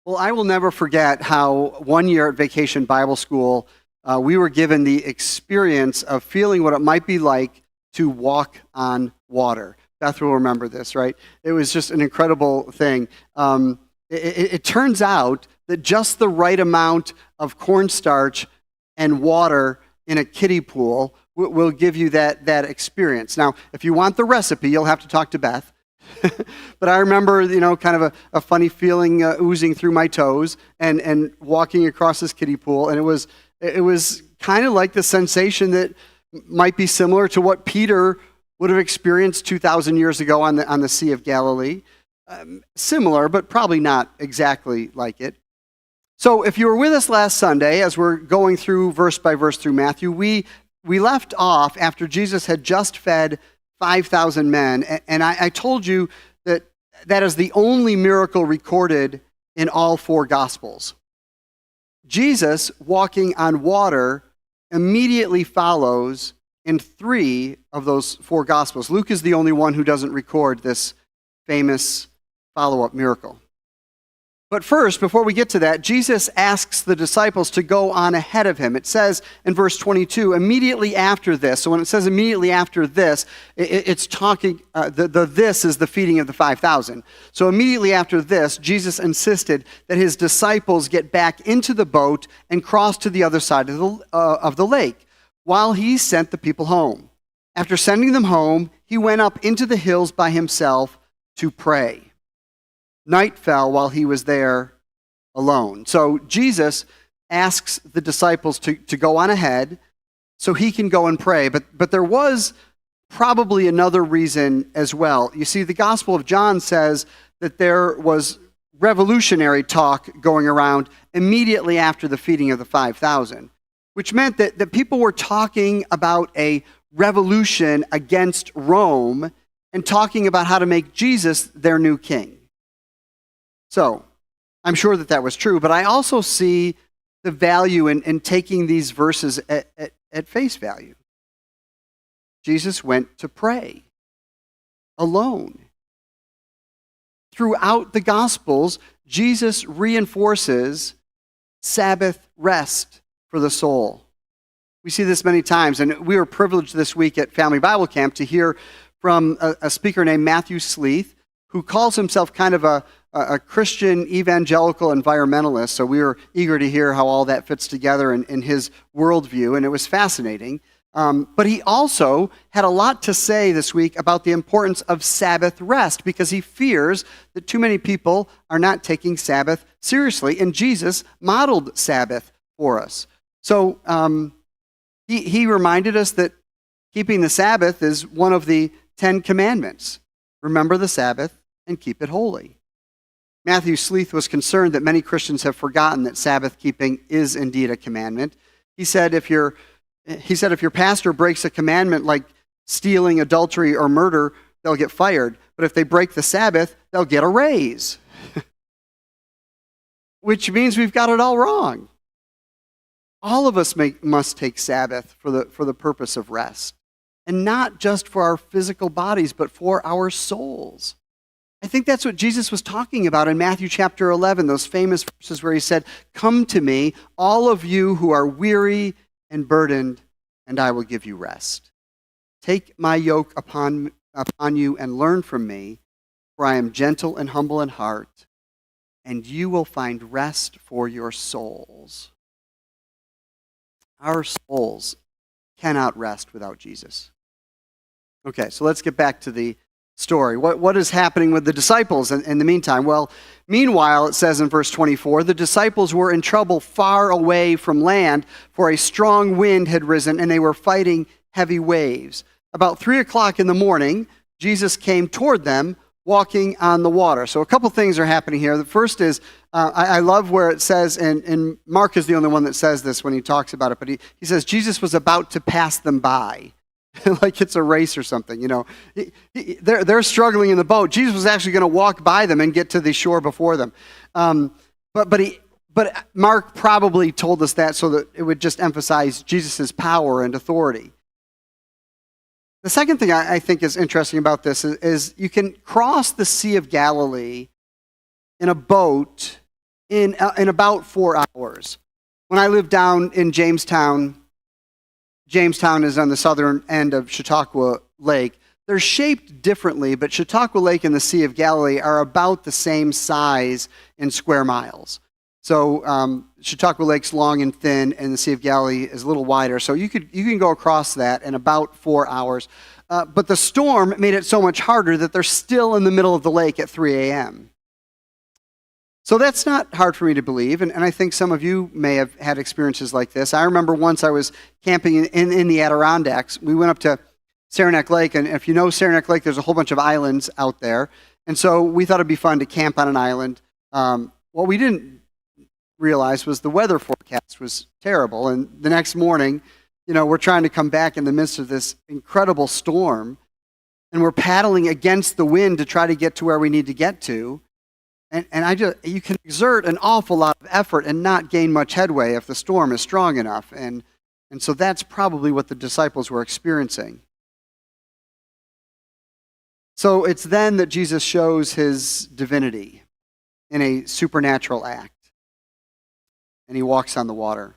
Well, I will never forget how one year at Vacation Bible School, we were given the experience of feeling what it might be like to walk on water. Beth will remember this, right? It was just an incredible thing. It turns out that just the right amount of cornstarch and water in a kiddie pool will give you that experience. Now, if you want the recipe, you'll have to talk to Beth. But I remember, kind of a funny feeling oozing through my toes and walking across this kiddie pool, and it was kind of like the sensation that might be similar to what Peter would have experienced 2,000 years ago on the Sea of Galilee. Similar, but probably not exactly like it. So if you were with us last Sunday, as we're going through verse by verse through Matthew, we left off after Jesus had just fed 5,000 men, and I told you that is the only miracle recorded in all four Gospels. Jesus walking on water immediately follows in 3 of those 4 Gospels. Luke is the only one who doesn't record this famous follow-up miracle. But first, before we get to that, Jesus asks the disciples to go on ahead of him. It says in verse 22, immediately after this. So when it says immediately after this, it's talking, this is the feeding of the 5,000. So immediately after this, Jesus insisted that his disciples get back into the boat and cross to the other side of the lake while he sent the people home. After sending them home, he went up into the hills by himself to pray. Night fell while he was there alone. So Jesus asks the disciples to go on ahead so he can go and pray. But there was probably another reason as well. You see, the Gospel of John says that there was revolutionary talk going around immediately after the feeding of the 5,000, which meant that people were talking about a revolution against Rome and talking about how to make Jesus their new king. So, I'm sure that was true, but I also see the value in taking these verses at face value. Jesus went to pray alone. Throughout the Gospels, Jesus reinforces Sabbath rest for the soul. We see this many times, and we were privileged this week at Family Bible Camp to hear from a speaker named Matthew Sleeth, who calls himself kind of a Christian evangelical environmentalist. So we were eager to hear how all that fits together in his worldview, and it was fascinating. But he also had a lot to say this week about the importance of Sabbath rest, because he fears that too many people are not taking Sabbath seriously, and Jesus modeled Sabbath for us. So he reminded us that keeping the Sabbath is one of the 10 commandments. Remember the Sabbath and keep it holy. Matthew Sleeth was concerned that many Christians have forgotten that Sabbath keeping is indeed a commandment. He said if your pastor breaks a commandment like stealing, adultery, or murder, they'll get fired. But if they break the Sabbath, they'll get a raise. Which means we've got it all wrong. All of us must take Sabbath for the purpose of rest. And not just for our physical bodies, but for our souls. I think that's what Jesus was talking about in Matthew chapter 11, those famous verses where he said, "Come to me, all of you who are weary and burdened, and I will give you rest. Take my yoke upon you and learn from me, for I am gentle and humble in heart, and you will find rest for your souls." Our souls cannot rest without Jesus. Okay, so let's get back to the story. What is happening with the disciples in the meantime? Well, meanwhile, it says in verse 24, the disciples were in trouble far away from land, for a strong wind had risen, and they were fighting heavy waves. About 3 o'clock in the morning, Jesus came toward them, walking on the water. So a couple things are happening here. The first is, I love where it says, and Mark is the only one that says this when he talks about it, but he says Jesus was about to pass them by. Like it's a race or something, They're struggling in the boat. Jesus was actually going to walk by them and get to the shore before them. But Mark probably told us that so that it would just emphasize Jesus' power and authority. The second thing I think is interesting about this is you can cross the Sea of Galilee in a boat in about 4 hours. When I lived down in Jamestown is on the southern end of Chautauqua Lake. They're shaped differently, but Chautauqua Lake and the Sea of Galilee are about the same size in square miles. So Chautauqua Lake's long and thin, and the Sea of Galilee is a little wider. So you can go across that in about 4 hours. But the storm made it so much harder that they're still in the middle of the lake at 3 a.m. So that's not hard for me to believe, and I think some of you may have had experiences like this. I remember once I was camping in the Adirondacks. We went up to Saranac Lake, and if you know Saranac Lake, there's a whole bunch of islands out there. And so we thought it'd be fun to camp on an island. What we didn't realize was the weather forecast was terrible, and the next morning, we're trying to come back in the midst of this incredible storm, and we're paddling against the wind to try to get to where we need to get to. And you can exert an awful lot of effort and not gain much headway if the storm is strong enough. And so that's probably what the disciples were experiencing. So it's then that Jesus shows his divinity in a supernatural act. And he walks on the water.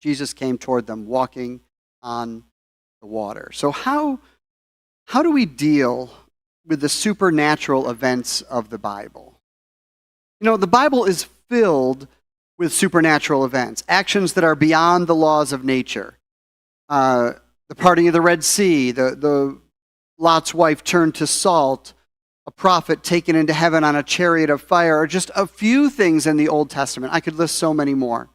Jesus came toward them walking on the water. So how do we deal with the supernatural events of the Bible? The Bible is filled with supernatural events, actions that are beyond the laws of nature. The parting of the Red Sea, the Lot's wife turned to salt, a prophet taken into heaven on a chariot of fire, are just a few things in the Old Testament. I could list so many more.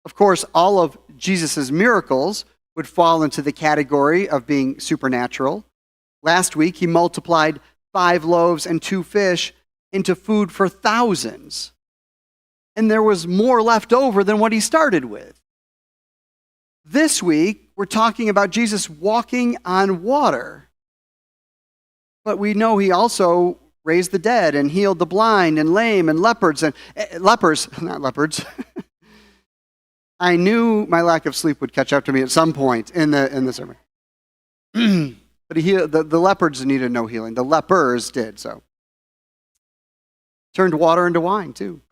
Of course, all of Jesus' miracles would fall into the category of being supernatural. Last week, he multiplied 5 loaves and 2 fish into food for thousands. And there was more left over than what he started with. This week, we're talking about Jesus walking on water. But we know he also raised the dead and healed the blind and lame and lepers. Not leopards. I knew my lack of sleep would catch up to me at some point in the sermon. But the leopards needed no healing. The lepers did so. Turned water into wine, too.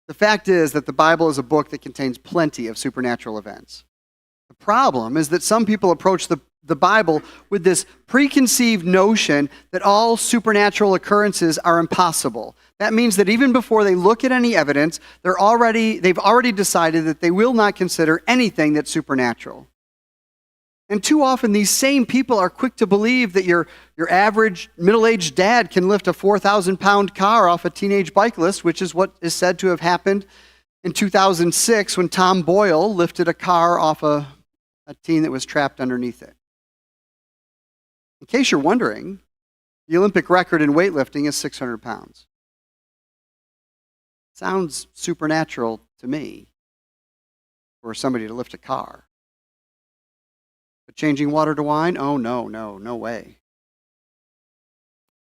The fact is that the Bible is a book that contains plenty of supernatural events. The problem is that some people approach the Bible with this preconceived notion that all supernatural occurrences are impossible. That means that even before they look at any evidence, they've already decided that they will not consider anything that's supernatural. And too often, these same people are quick to believe that your average middle-aged dad can lift a 4,000-pound car off a teenage bicyclist, which is what is said to have happened in 2006 when Tom Boyle lifted a car off a teen that was trapped underneath it. In case you're wondering, the Olympic record in weightlifting is 600 pounds. Sounds supernatural to me for somebody to lift a car. But changing water to wine? Oh, no way.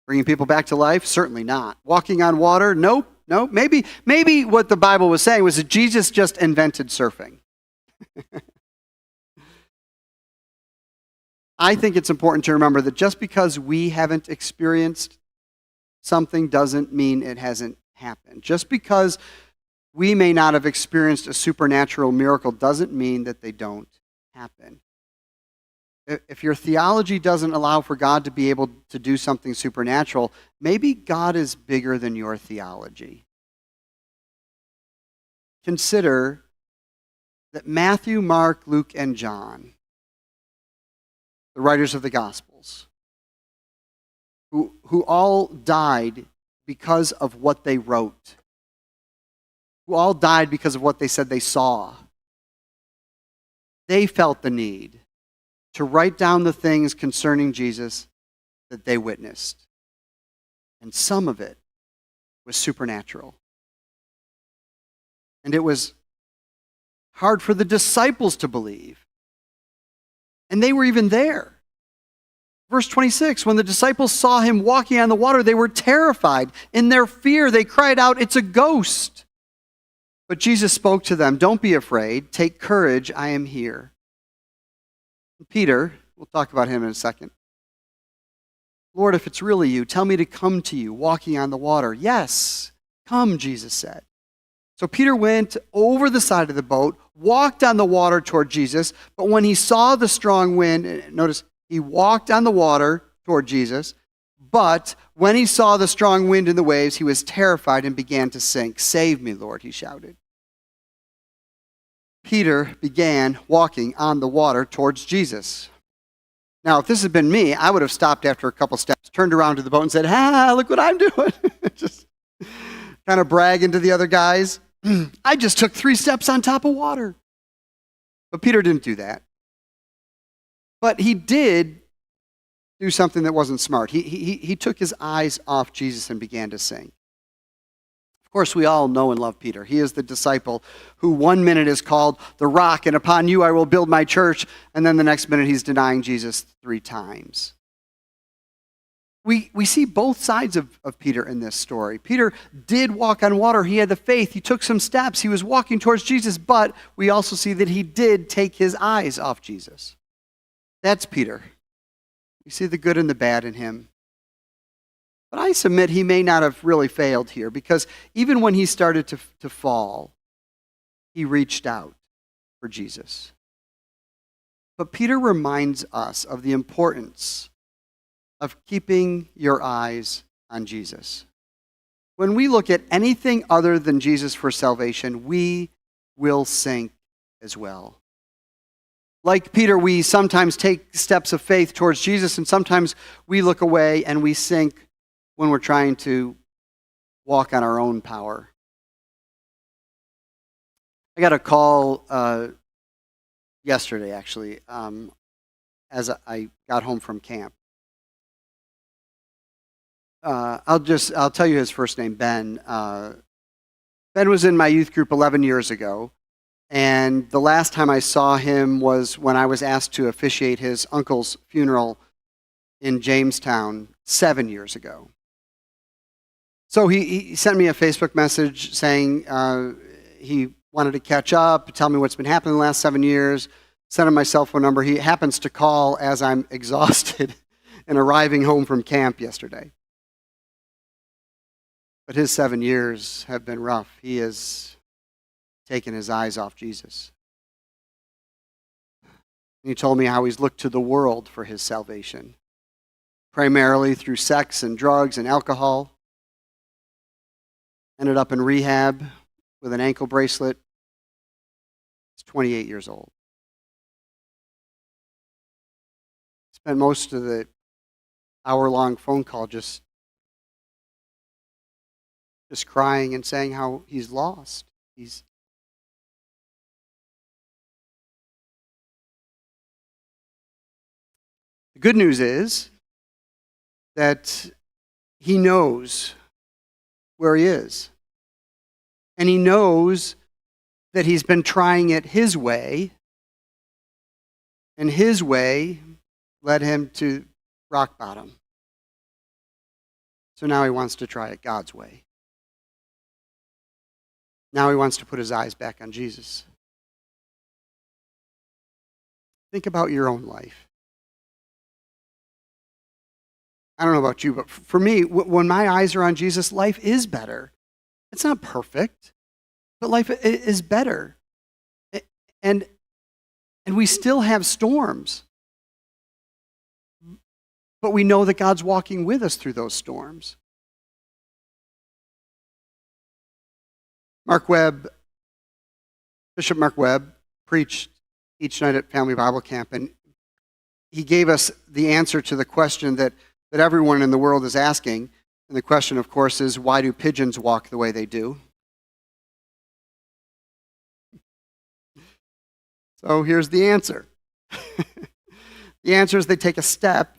Bringing people back to life? Certainly not. Walking on water? Nope. Maybe what the Bible was saying was that Jesus just invented surfing. I think it's important to remember that just because we haven't experienced something doesn't mean it hasn't happened. Just because we may not have experienced a supernatural miracle doesn't mean that they don't happen. If your theology doesn't allow for God to be able to do something supernatural, maybe God is bigger than your theology. Consider that Matthew, Mark, Luke, and John, the writers of the Gospels, who all died because of what they wrote, who all died because of what they said they saw, they felt the need to write down the things concerning Jesus that they witnessed. And some of it was supernatural. And it was hard for the disciples to believe. And they were even there. Verse 26, when the disciples saw him walking on the water, they were terrified. In their fear, they cried out, "It's a ghost." But Jesus spoke to them, "Don't be afraid. Take courage. I am here." Peter, we'll talk about him in a second. "Lord, if it's really you, tell me to come to you walking on the water." Yes, "Come," Jesus said. So Peter went over the side of the boat, walked on the water toward Jesus, but when he saw the strong wind, notice he walked on the water toward Jesus, but when he saw the strong wind and the waves, he was terrified and began to sink. "Save me, Lord," he shouted. Peter began walking on the water towards Jesus. Now, if this had been me, I would have stopped after a couple steps, turned around to the boat and said, "Look what I'm doing." Just kind of bragging to the other guys. "I just took 3 steps on top of water." But Peter didn't do that. But he did do something that wasn't smart. He took his eyes off Jesus and began to sink. Of course, we all know and love Peter. He is the disciple who one minute is called the rock, and upon you I will build my church, and then the next minute he's denying Jesus 3 times. We see both sides of Peter in this story. Peter did walk on water. He had the faith. He took some steps. He was walking towards Jesus, but we also see that he did take his eyes off Jesus. That's Peter. We see the good and the bad in him. But I submit he may not have really failed here, because even when he started to fall, he reached out for Jesus. But Peter reminds us of the importance of keeping your eyes on Jesus. When we look at anything other than Jesus for salvation, we will sink as well. Like Peter, we sometimes take steps of faith towards Jesus, and sometimes we look away and we sink when we're trying to walk on our own power. I got a call yesterday, actually, as I got home from camp. I'll tell you his first name, Ben. Ben was in my youth group 11 years ago, and the last time I saw him was when I was asked to officiate his uncle's funeral in Jamestown 7 years ago. So he sent me a Facebook message saying he wanted to catch up, tell me what's been happening the last 7 years, sent him my cell phone number. He happens to call as I'm exhausted and arriving home from camp yesterday. But his 7 years have been rough. He has taken his eyes off Jesus. He told me how he's looked to the world for his salvation, primarily through sex and drugs and alcohol. Ended up in rehab with an ankle bracelet. He's 28 years old. Spent most of the hour-long phone call just crying and saying how he's lost. The good news is that he knows where he is. And he knows that he's been trying it his way, and his way led him to rock bottom. So now he wants to try it God's way. Now he wants to put his eyes back on Jesus. Think about your own life. I don't know about you, but for me, when my eyes are on Jesus, life is better. It's not perfect, but life is better. And we still have storms. But we know that God's walking with us through those storms. Bishop Mark Webb preached each night at Family Bible Camp, and he gave us the answer to the question that everyone in the world is asking. And the question, of course, is, why do pigeons walk the way they do? So here's the answer. The answer is they take a step,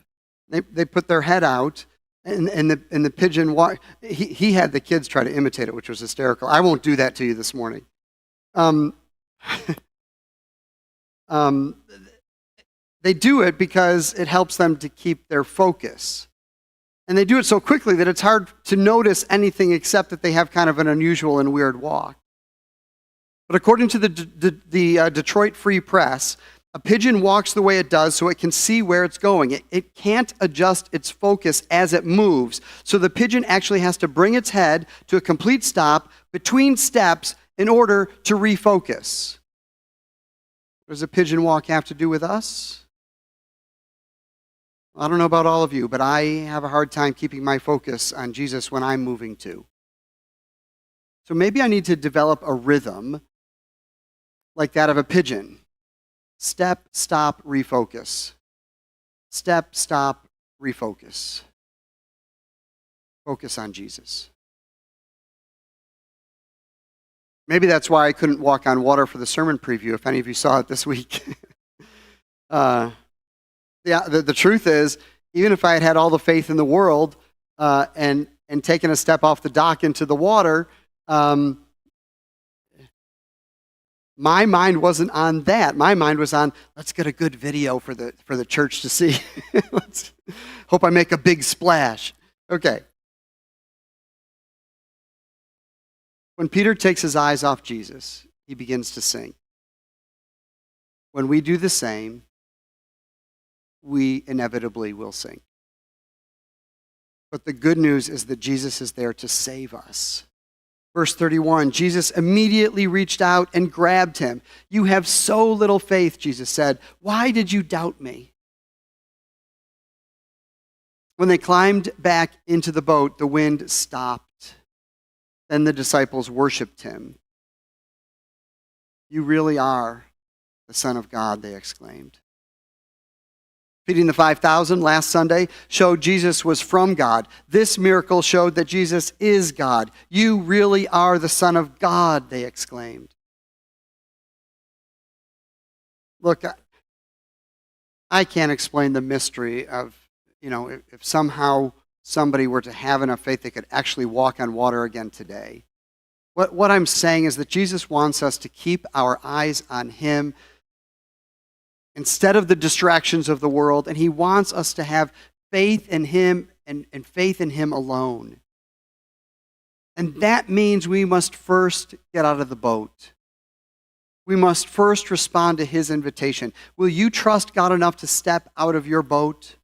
they put their head out, and the pigeon walk. He had the kids try to imitate it, which was hysterical. I won't do that to you this morning. They do it because it helps them to keep their focus. And they do it so quickly that it's hard to notice anything except that they have kind of an unusual and weird walk. But according to the Detroit Free Press, A pigeon walks the way it does so it can see where it's going. It can't adjust its focus as it moves. So the pigeon actually has to bring its head to a complete stop between steps in order to refocus. What does a pigeon walk have to do with us? I don't know about all of you, but I have a hard time keeping my focus on Jesus when I'm moving too. So maybe I need to develop a rhythm like that of a pigeon. Step, stop, refocus. Step, stop, refocus. Focus on Jesus. Maybe that's why I couldn't walk on water for the sermon preview, if any of you saw it this week. The truth is, even if I had all the faith in the world and taken a step off the dock into the water, my mind wasn't on that. My mind was on, let's get a good video for the church to see. Hope I make a big splash. Okay. When Peter takes his eyes off Jesus, he begins to sink. When we do the same, we inevitably will sink. But the good news is that Jesus is there to save us. Verse 31, Jesus immediately reached out and grabbed him. You have so little faith, Jesus said. Why did you doubt me? When they climbed back into the boat, the wind stopped. Then the disciples worshiped him. You really are the Son of God, they exclaimed. Feeding the 5,000 last Sunday showed Jesus was from God. This miracle showed that Jesus is God. You really are the Son of God, they exclaimed. Look, I can't explain the mystery of, if somehow somebody were to have enough faith they could actually walk on water again today. What I'm saying is that Jesus wants us to keep our eyes on him instead of the distractions of the world, and he wants us to have faith in him and faith in him alone. And that means we must first get out of the boat. We must first respond to his invitation. Will you trust God enough to step out of your boat?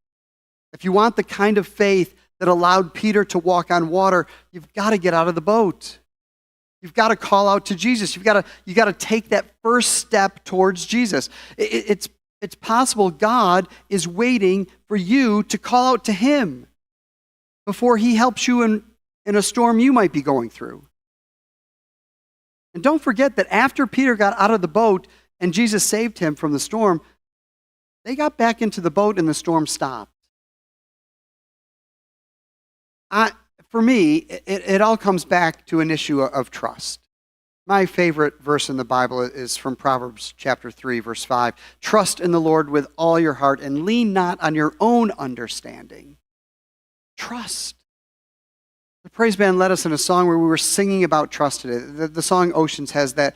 If you want the kind of faith that allowed Peter to walk on water, you've got to get out of the boat. You've got to call out to Jesus. You've got to take that first step towards Jesus. It's possible God is waiting for you to call out to him before he helps you in a storm you might be going through. And don't forget that after Peter got out of the boat and Jesus saved him from the storm, they got back into the boat and the storm stopped. For me, it all comes back to an issue of trust. My favorite verse in the Bible is from Proverbs chapter 3, verse 5. Trust in the Lord with all your heart and lean not on your own understanding. Trust. The praise band led us in a song where we were singing about trust today. The song Oceans has that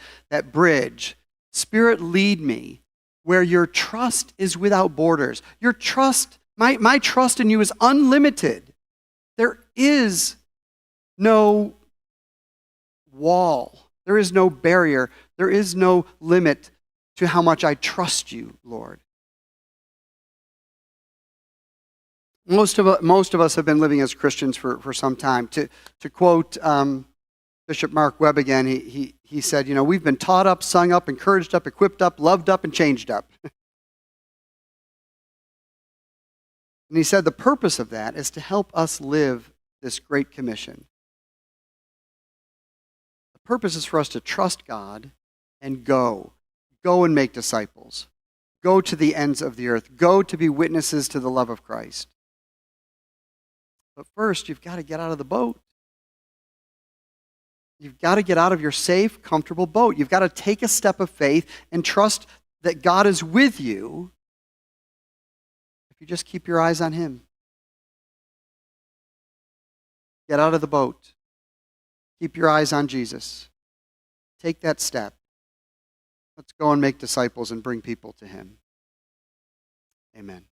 bridge. Spirit, lead me where your trust is without borders. Your trust, my trust in you is unlimited. There is no wall. There is no barrier. There is no limit to how much I trust you, Lord. Most of us have been living as Christians for some time. To quote Bishop Mark Webb again, he said, we've been taught up, sung up, encouraged up, equipped up, loved up, and changed up. And he said the purpose of that is to help us live this great commission. The purpose is for us to trust God and go. Go and make disciples. Go to the ends of the earth. Go to be witnesses to the love of Christ. But first, you've got to get out of the boat. You've got to get out of your safe, comfortable boat. You've got to take a step of faith and trust that God is with you if you just keep your eyes on him. Get out of the boat. Keep your eyes on Jesus. Take that step. Let's go and make disciples and bring people to him. Amen.